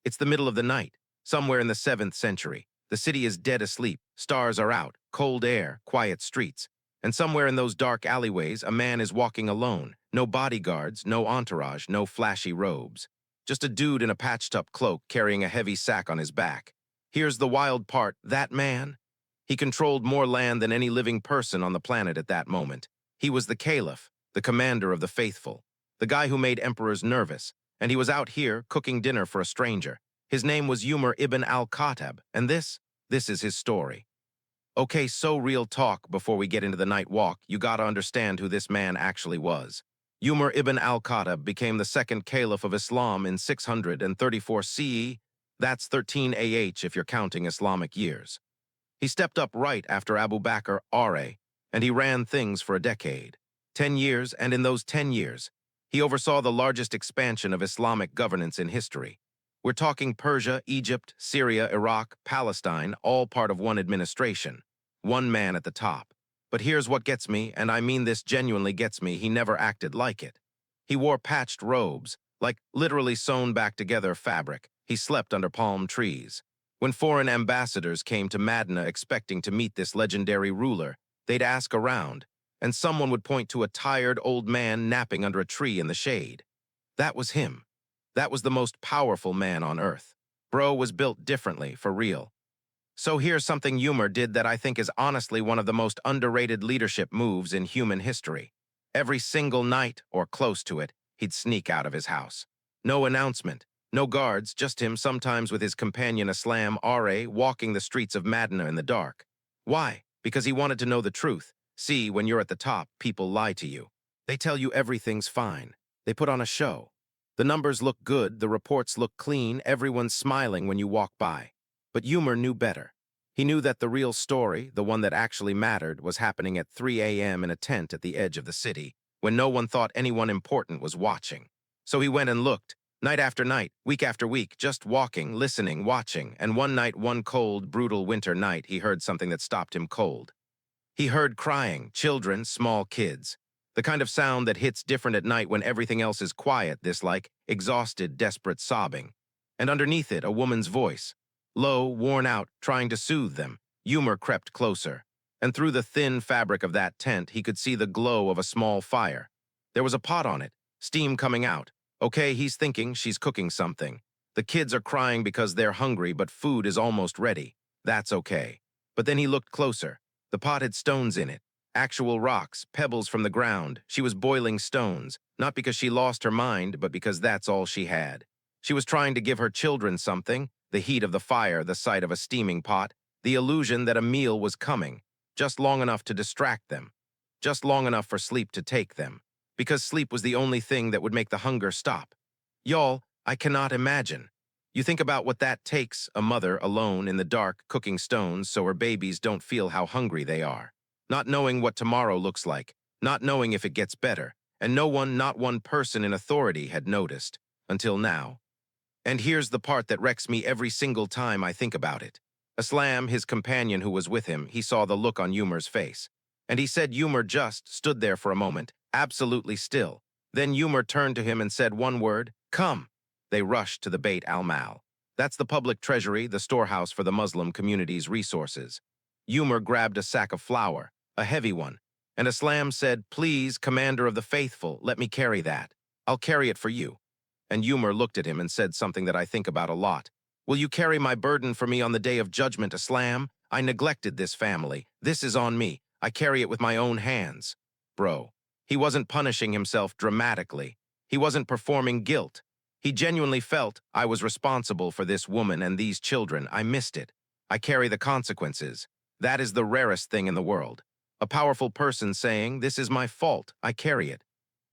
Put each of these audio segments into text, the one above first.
It's the middle of the night, somewhere in the 7th century. The city is dead asleep, stars are out, cold air, quiet streets. And somewhere in those dark alleyways, a man is walking alone. No bodyguards, no entourage, no flashy robes. Just a dude in a patched-up cloak carrying a heavy sack on his back. Here's the wild part, that man? He controlled more land than any living person on the planet at that moment. He was the Caliph, the commander of the faithful, the guy who made emperors nervous, and he was out here cooking dinner for a stranger. His name was Umar ibn al-Khattab, and this is his story. Okay, so real talk before we get into the night walk, you gotta understand who this man actually was. Umar ibn al-Khattab became the second Caliph of Islam in 634 CE. That's 13 AH if you're counting Islamic years. He stepped up right after Abu Bakr R.A., and he ran things for a decade. 10 years, and in those 10 years, he oversaw the largest expansion of Islamic governance in history. We're talking Persia, Egypt, Syria, Iraq, Palestine, all part of one administration. One man at the top. But here's what gets me, and I mean this genuinely gets me, he never acted like it. He wore patched robes, like literally sewn back together fabric. He slept under palm trees. When foreign ambassadors came to Madinah expecting to meet this legendary ruler, they'd ask around, and someone would point to a tired old man napping under a tree in the shade. That was him. That was the most powerful man on earth. Bro was built differently, for real. So here's something Umar did that I think is honestly one of the most underrated leadership moves in human history. Every single night, or close to it, he'd sneak out of his house. No announcement, no guards, just him sometimes with his companion Islam R.A. walking the streets of Madinah in the dark. Why? Because he wanted to know the truth. See, when you're at the top, people lie to you. They tell you everything's fine. They put on a show. The numbers look good, the reports look clean, everyone's smiling when you walk by. But Umar knew better. He knew that the real story, the one that actually mattered, was happening at 3 a.m. in a tent at the edge of the city, when no one thought anyone important was watching. So he went and looked, night after night, week after week, just walking, listening, watching, and one night, one cold, brutal winter night, he heard something that stopped him cold. He heard crying, children, small kids. The kind of sound that hits different at night when everything else is quiet, this like exhausted, desperate sobbing. And underneath it, a woman's voice. Low, worn out, trying to soothe them. Umar crept closer. And through the thin fabric of that tent, he could see the glow of a small fire. There was a pot on it, steam coming out. Okay, he's thinking she's cooking something. The kids are crying because they're hungry, but food is almost ready. That's okay. But then he looked closer. The pot had stones in it. Actual rocks, pebbles from the ground. She was boiling stones, not because she lost her mind, but because that's all she had. She was trying to give her children something, the heat of the fire, the sight of a steaming pot, the illusion that a meal was coming, just long enough to distract them, just long enough for sleep to take them, because sleep was the only thing that would make the hunger stop. Y'all, I cannot imagine. You think about what that takes, a mother alone in the dark cooking stones so her babies don't feel how hungry they are. Not knowing what tomorrow looks like, not knowing if it gets better, and no one, not one person in authority had noticed, until now. And here's the part that wrecks me every single time I think about it. Islam, his companion who was with him, he saw the look on Umar's face. And he said Umar just stood there for a moment, absolutely still. Then Umar turned to him and said one word, "Come." They rushed to the Beit al-Mal. That's the public treasury, the storehouse for the Muslim community's resources. Umar grabbed a sack of flour, a heavy one, and Islam said, "Please, commander of the faithful, let me carry that. I'll carry it for you." And Umar looked at him and said something that I think about a lot. "Will you carry my burden for me on the day of judgment, Islam? I neglected this family. This is on me. I carry it with my own hands." Bro, he wasn't punishing himself dramatically. He wasn't performing guilt. He genuinely felt, I was responsible for this woman and these children. I missed it. I carry the consequences. That is the rarest thing in the world. A powerful person saying, this is my fault, I carry it.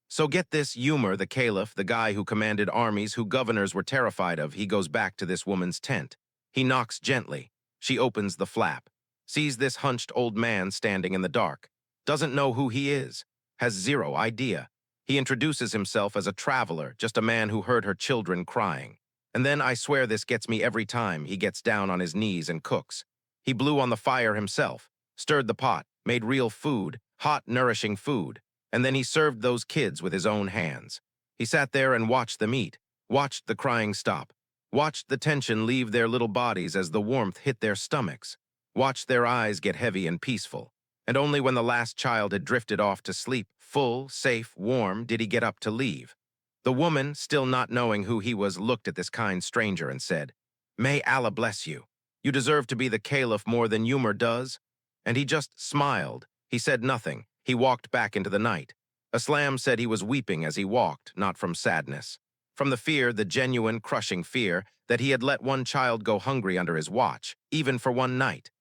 So get this, Umar, the caliph, the guy who commanded armies who governors were terrified of, he goes back to this woman's tent. He knocks gently. She opens the flap. Sees this hunched old man standing in the dark. Doesn't know who he is. Has zero idea. He introduces himself as a traveler, just a man who heard her children crying. And then I swear this gets me every time he gets down on his knees and cooks. He blew on the fire himself, stirred the pot, made real food, hot, nourishing food, and then he served those kids with his own hands. He sat there and watched them eat, watched the crying stop, Watched the tension leave their little bodies as the warmth hit their stomachs. Watched their eyes get heavy and peaceful. And only when the last child had drifted off to sleep, full, safe, warm, did he get up to leave. The woman, still not knowing who he was, looked at this kind stranger and said, "May Allah bless you. You deserve to be the Caliph more than Umar does." And he just smiled. He said nothing. He walked back into the night. Islam said he was weeping as he walked, not from sadness. From the fear, the genuine, crushing fear, that he had let one child go hungry under his watch, even for one night.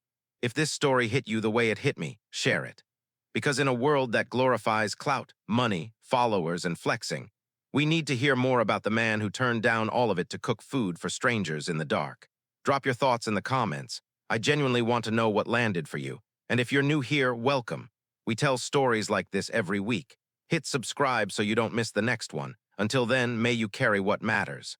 If this story hit you the way it hit me, share it. Because in a world that glorifies clout, money, followers, and flexing, we need to hear more about the man who turned down all of it to cook food for strangers in the dark. Drop your thoughts in the comments. I genuinely want to know what landed for you. And if you're new here, welcome. We tell stories like this every week. Hit subscribe so you don't miss the next one. Until then, may you carry what matters.